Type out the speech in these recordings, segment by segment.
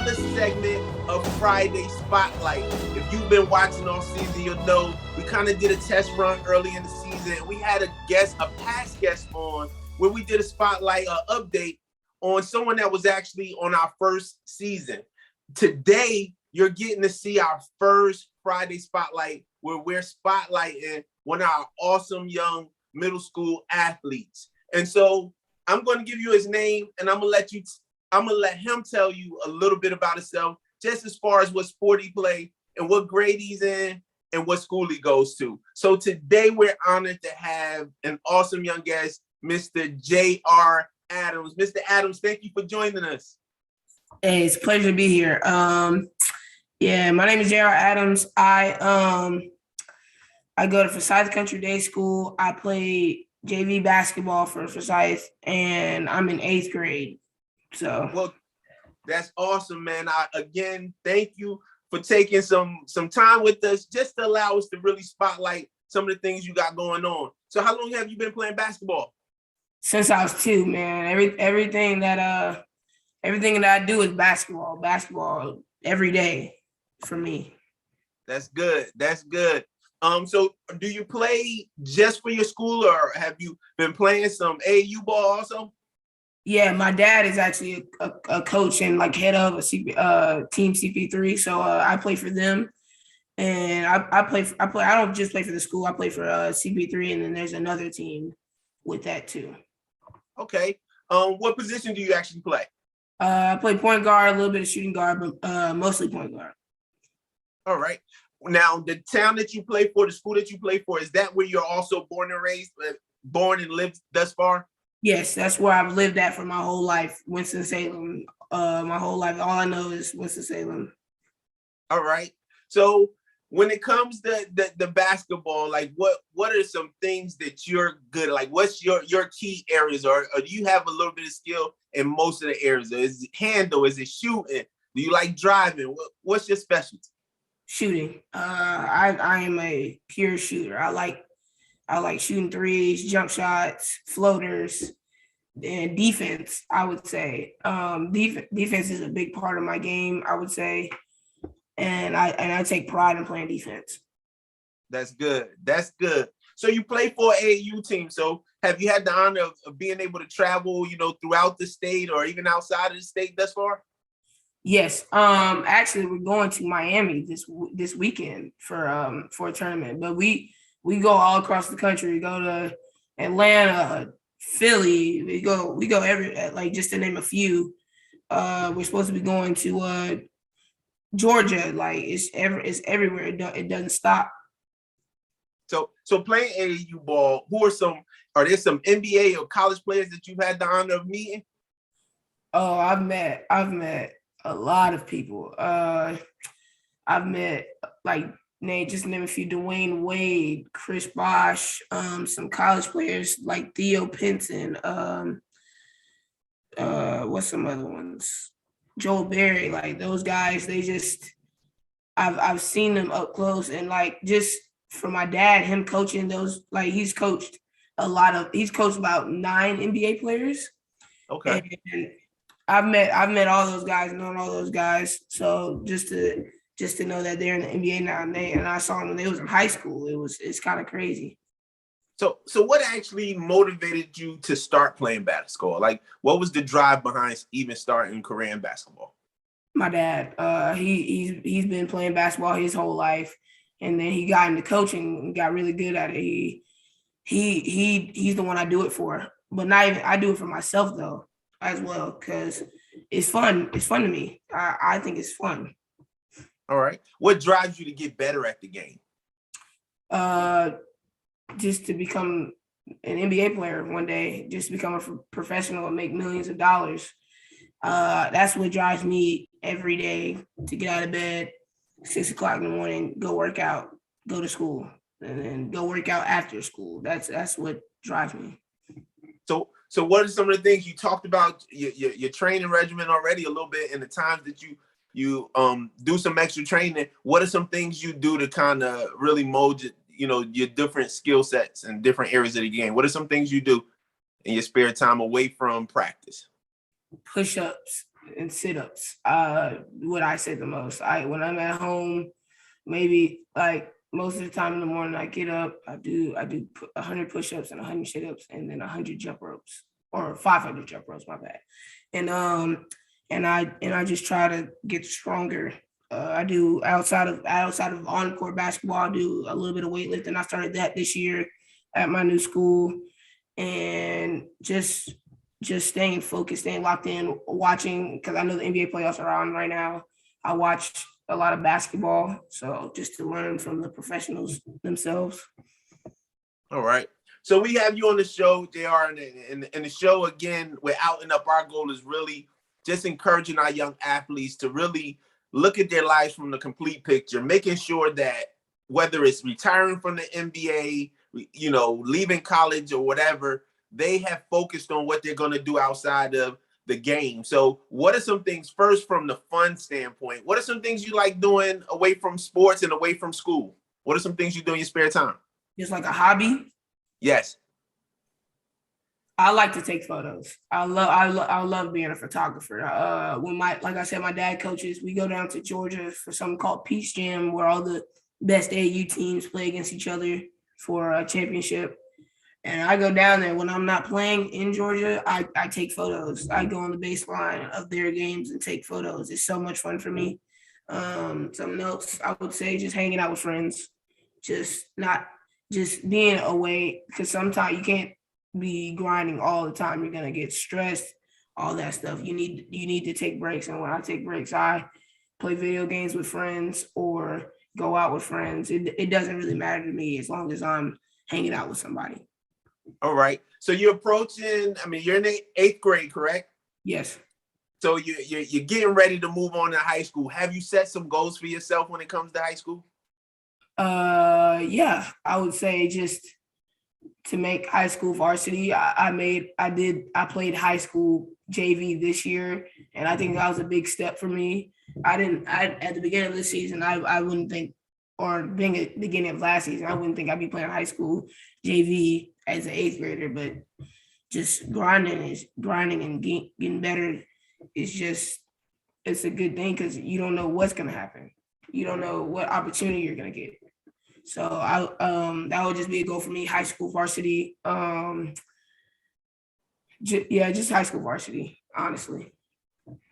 another segment of Friday Spotlight. If you've been watching all season, you'll know we kind of did a test run early in the season. And we had a past guest on where we did a spotlight update on someone that was actually on our first season. Today, you're getting to see our first Friday Spotlight where we're spotlighting one of our awesome young middle school athletes. And so I'm going to give you his name, and I'm going to let him tell you a little bit about himself, just as far as what sport he play and what grade he's in and what school he goes to. So today we're honored to have an awesome young guest, Mr. J.R. Adams. Mr. Adams, thank you for joining us. Hey, it's a pleasure to be here. My name is J.R. Adams. I go to Forsyth Country Day School. I play JV basketball for Forsyth, and I'm in 8th grade. Well, that's awesome, man. Again, thank you for taking some time with us just to allow us to really spotlight some of the things you got going on. So how long have you been playing basketball? Since I was 2, man. Everything that I do is basketball. Basketball every day for me. That's good. So do you play just for your school, or have you been playing some AAU ball also? Yeah, my dad is actually a coach and like head of a team CP3. So I play for them, and I play. I don't just play for the school. I play for CP3, and then there's another team with that too. Okay. What position do you actually play? I play point guard, a little bit of shooting guard, but mostly point guard. All right. Now, the town that you play for, the school that you play for, is that where you're also born and raised, born and lived thus far? Yes, that's where I've lived at for my whole life, Winston-Salem. My whole life, all I know is Winston-Salem. All right. So when it comes to the basketball, like what are some things that you're good at? Like what's your key areas, or do you have a little bit of skill in most of the areas? Is it handle? Is it shooting? Do you like driving? What's your specialty? Shooting. I am a pure shooter. I like shooting threes, jump shots, floaters, and defense. I would say defense is a big part of my game, I would say, and I take pride in playing defense. That's good. So you play for an AAU team. So have you had the honor of being able to travel, throughout the state or even outside of the state thus far? Yes. Actually, we're going to Miami this weekend for a tournament, but we go all across the country. We go to Atlanta, Philly. We go every, like, just to name a few. We're supposed to be going to Georgia. Like it's everywhere. It doesn't stop. So playing AAU ball, are there some NBA or college players that you've had the honor of meeting? Oh, I've met a lot of people. I've met, like, just name a few: Dwayne Wade, Chris Bosh, some college players like Theo Pinson. What's some other ones? Joel Berry. Like those guys, I've seen them up close, and like just for my dad, him coaching those, like he's coached about 9 NBA players. Okay. And I've met all those guys, known all those guys. So just to know that they're in the NBA now, and I saw them when they was in high school, it's kind of crazy. So what actually motivated you to start playing basketball? Like, what was the drive behind even starting career in basketball? My dad, he's been playing basketball his whole life, and then he got into coaching and got really good at it. He's the one I do it for, but not even I do it for myself though as well, because it's fun. It's fun to me. I think it's fun. All right. What drives you to get better at the game? Just to become an NBA player one day, just to become a professional and make millions of dollars. That's what drives me every day, to get out of bed, 6 o'clock in the morning, go work out, go to school, and then go work out after school. That's what drives me. So what are some of the things you talked about your training regimen already a little bit, and the times that you do some extra training? What are some things you do to kind of really mold your different skill sets and different areas of the game? What are some things you do in your spare time away from practice? Push-ups, and sit-ups. What I say the most. When I'm at home, maybe like most of the time in the morning, I get up, I do 100 push-ups and 100 sit-ups, and then 100 jump ropes or 500 jump ropes. My bad. And I just try to get stronger. I do outside of on-court basketball, I do a little bit of weightlifting. I started that this year at my new school, and just staying focused, staying locked in, watching, because I know the NBA playoffs are on right now. I watch a lot of basketball, so just to learn from the professionals themselves. All right. So we have you on the show, JR, and the show, again, we're out and up. Our goal is really just encouraging our young athletes to really look at their lives from the complete picture, making sure that whether it's retiring from the NBA, leaving college or whatever, they have focused on what they're going to do outside of the game. So what are some things, first from the fun standpoint, what are some things you like doing away from sports and away from school? What are some things you do in your spare time? Just like a hobby? Yes. I like to take photos. I love being a photographer. Like I said, my dad coaches, we go down to Georgia for something called Peace Jam, where all the best AAU teams play against each other for a championship. And I go down there when I'm not playing in Georgia. I take photos. I go on the baseline of their games and take photos. It's so much fun for me. Something else I would say, just hanging out with friends, just being away, because sometimes you can't be grinding all the time. You're gonna get stressed, all that stuff. You need to take breaks. And when I take breaks, I play video games with friends or go out with friends. It doesn't really matter to me as long as I'm hanging out with somebody. All right. So you're approaching, you're in the 8th grade, correct? Yes. So you're getting ready to move on to high school. Have you set some goals for yourself when it comes to high school? Yeah, I would say just to make high school varsity. I played high school JV this year, and I think that was a big step for me. At the beginning of this season, I wouldn't think, or being at the beginning of last season, I wouldn't think I'd be playing high school JV as an 8th grader, but just grinding and getting better it's a good thing, because you don't know what's going to happen. You don't know what opportunity you're going to get. So that would just be a goal for me, high school varsity. Just high school varsity, honestly.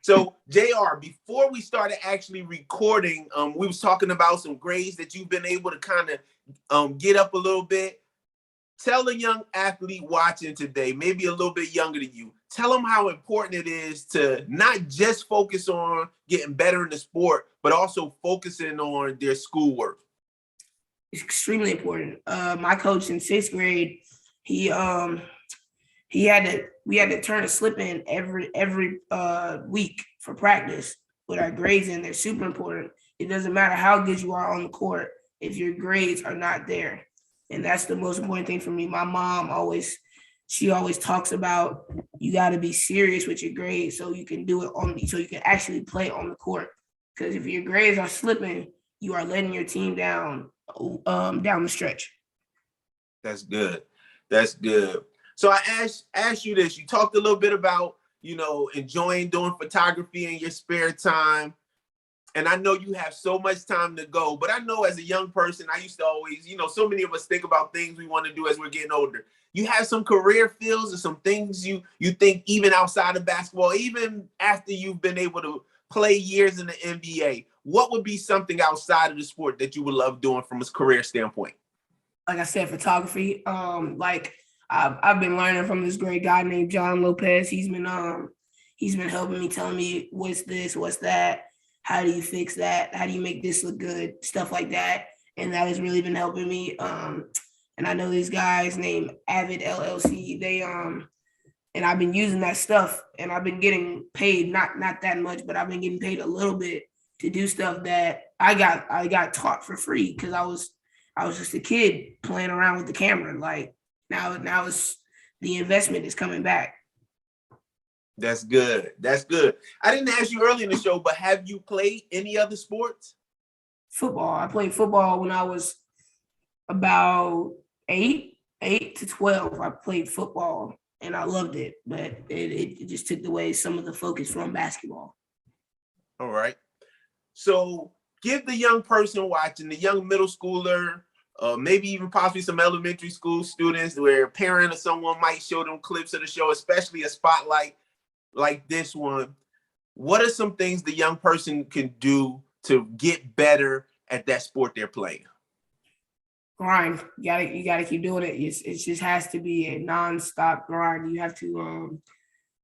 So JR, before we started actually recording, we was talking about some grades that you've been able to kind of get up a little bit. Tell a young athlete watching today, maybe a little bit younger than you, tell them how important it is to not just focus on getting better in the sport, but also focusing on their schoolwork. It's extremely important. My coach in 6th grade, we had to turn a slip in every week for practice with our grades in. They're super important. It doesn't matter how good you are on the court if your grades are not there. And that's the most important thing for me. My mom always talks about, you got to be serious with your grades so you can so you can actually play on the court. Because if your grades are slipping, you are letting your team down the stretch. That's good. So I asked you this. You talked a little bit about, enjoying doing photography in your spare time. And I know you have so much time to go, but I know as a young person, I used to always, so many of us think about things we want to do as we're getting older. You have some career fields or some things you think even outside of basketball, even after you've been able to play years in the NBA, what would be something outside of the sport that you would love doing from a career standpoint? Like I said, photography. I've been learning from this great guy named John Lopez. He's been helping me, telling me what's this, what's that. How do you fix that? How do you make this look good? Stuff like that. And that has really been helping me. And I know these guys named Avid LLC. And I've been using that stuff, and I've been getting paid, not that much, but I've been getting paid a little bit to do stuff that I got taught for free, because I was just a kid playing around with the camera. Like now it's the investment is coming back. That's good. I didn't ask you early in the show, but have you played any other sports? Football. I played football when I was about 8 to 12. I played football. and I loved it, but it just took away some of the focus from basketball. All right. So give the young person watching, the young middle schooler, maybe even possibly some elementary school students where a parent or someone might show them clips of the show, especially a spotlight like this one. What are some things the young person can do to get better at that sport they're playing? Grind. You gotta keep doing it. It just has to be a nonstop grind. You have to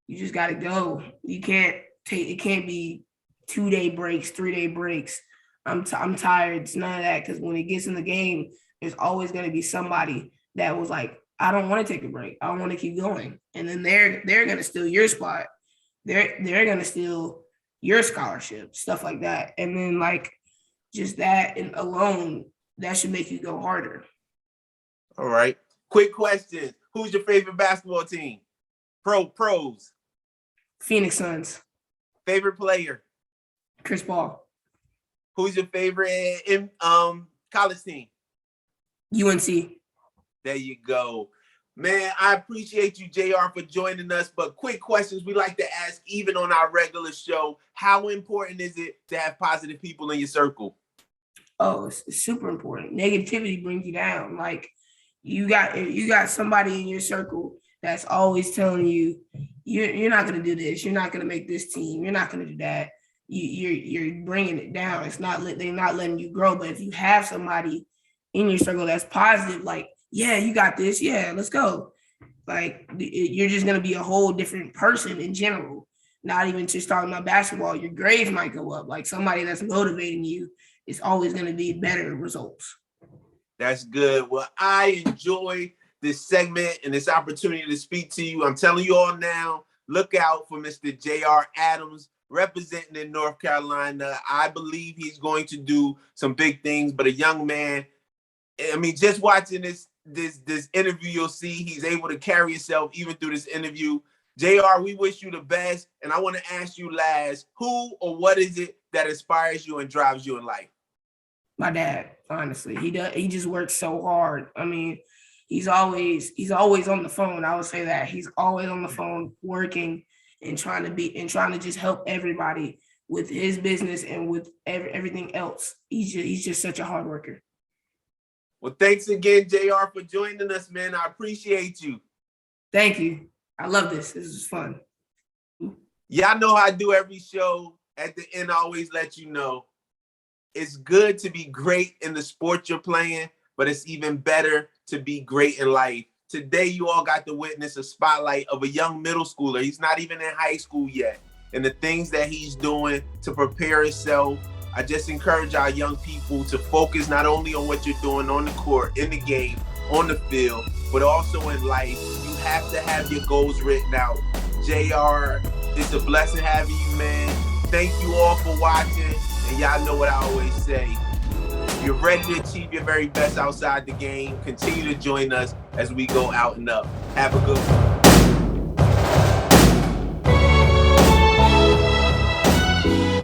you just gotta go. You can't it can't be 2-day breaks, 3-day breaks. I'm tired. It's none of that, because when it gets in the game, there's always going to be somebody that was like, I don't want to take a break. I want to keep going. And then they're going to steal your spot. They're going to steal your scholarship, stuff like that. And then like just that and alone, that should make you go harder. All right. Quick question. Who's your favorite basketball team? Pros. Phoenix Suns. Favorite player? Chris Paul. Who's your favorite college team? UNC. There you go. Man, I appreciate you, JR, for joining us. But quick questions we like to ask even on our regular show. How important is it to have positive people in your circle? Oh, it's super important. Negativity brings you down. Like you got somebody in your circle that's always telling you, you're not going to do this. You're not going to make this team. You're not going to do that. You're bringing it down. It's not they're not letting you grow. But if you have somebody in your circle that's positive, like, yeah, you got this. Yeah, let's go. Like you're just going to be a whole different person in general. Not even just talking about basketball. Your grades might go up. Like somebody that's motivating you is always going to be better results. That's good. Well, I enjoy this segment and this opportunity to speak to you. I'm telling you all now, look out for Mr. J.R. Adams representing in North Carolina. I believe he's going to do some big things, but a young man, I mean, just watching this interview, you'll see he's able to carry himself even through this interview. JR, we wish you the best. And I want to ask you last, who or what is it that inspires you and drives you in life? My dad, honestly. He just works so hard. I mean, he's always on the phone. I would say that. He's always on the phone working and trying to just help everybody with his business and with everything else. He's just such a hard worker. Well, thanks again, JR, for joining us, man. I appreciate you. Thank you. I love this. This is fun. Y'all know how I do every show. At the end, I always let you know it's good to be great in the sport you're playing, but it's even better to be great in life. Today, you all got to witness a spotlight of a young middle schooler. He's not even in high school yet. And the things that he's doing to prepare himself. I just encourage our young people to focus not only on what you're doing on the court, in the game, on the field, but also in life. You have to have your goals written out. JR, it's a blessing having you, man. Thank you all for watching. And y'all know what I always say. If you're ready to achieve your very best outside the game, continue to join us as we go out and up. Have a good one.